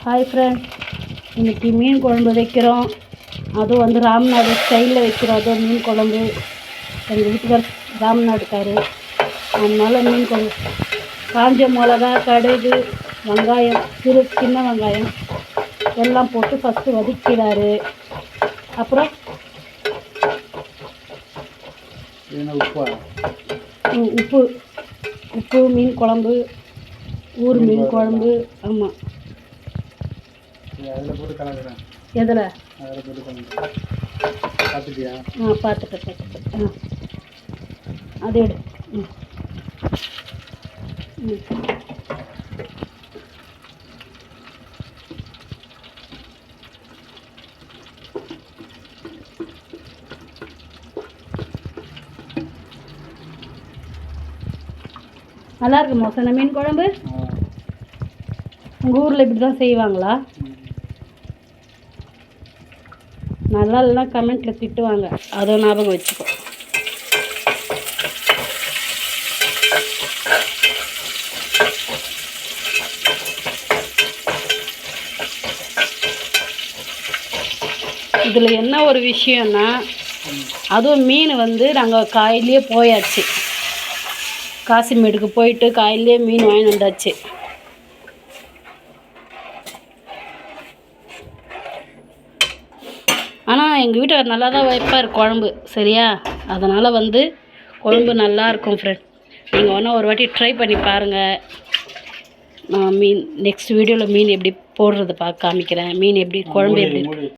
Hi friend, இன்றைக்கி மீன் குழம்பு வைக்கிறோம். அதுவும் வந்து ராம்நாடு ஸ்டைலில் வைக்கிறோம். அதுவும் மீன் குழம்பு எங்கள் வீட்டுக்கார் ராம்நாடுக்காரு, அதனால் மீன் குழம்பு காஞ்ச மிளகா, கடுகு, வெங்காயம், சின்ன வெங்காயம் எல்லாம் போட்டு ஃபஸ்ட்டு வதக்கிறாரு. அப்புறம் உப்பு மீன் குழம்பு, ஊர் மீன் குழம்பு. ஆமாம், எதில் பார்த்துட்டேன். அது எடு. நல்லா இருக்கு மோசன மீன் குழம்பு. உங்கள் ஊரில் இப்படி தான் செய்வாங்களா? நல்லா இல்லைனா கமெண்ட்டில் திட்டுவாங்க, அதை ஞாபகம் வச்சுக்கோ. இதில் என்ன ஒரு விஷயம்னா, அதுவும் மீன் வந்து நாங்கள் காயிலே போயாச்சு, காசிமேடுக்கு போயிட்டு காயிலே மீன் வாங்கிட்டு வந்தாச்சு. ஆனால் எங்கள் வீட்டுக்கார் நல்லா தான் வைப்பார் குழம்பு, சரியா? அதனால் வந்து குழம்பு நல்லாயிருக்கும் ஃப்ரெண்ட். நீங்கள் வேணால் ஒரு வாட்டி ட்ரை பண்ணி பாருங்கள். நான் நெக்ஸ்ட் வீடியோவில் மீன் எப்படி போடுறது காமிக்கிறேன். மீன் எப்படி குழம்பு எப்படி